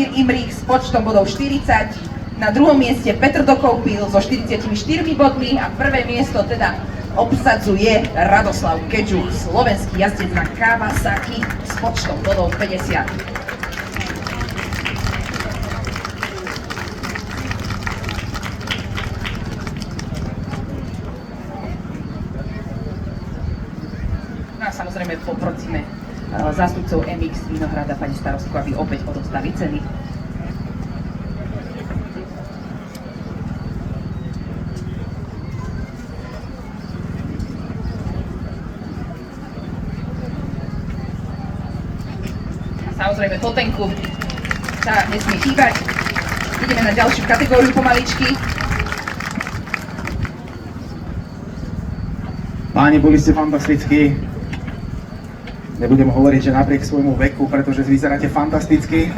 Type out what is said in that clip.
Imrich s počtom bodov 40, na druhom mieste Petr Dokoupil so 44 bodmi a prvé miesto teda obsadzuje Radoslav Kedžuch, slovenský jazdec na Kawasaki s počtom bodov 50. No a samozrejme poprosíme zástupcov MX Vinohrada pani starostku, aby opäť odovzdali ceny. Samozrejme fotenku sa nesmie chýbať. Ideme na ďalšiu kategóriu pomaličky. Páni, boli ste fantastickí. Nebudem hovoriť, že napriek svojmu veku, pretože vyzeráte fantasticky.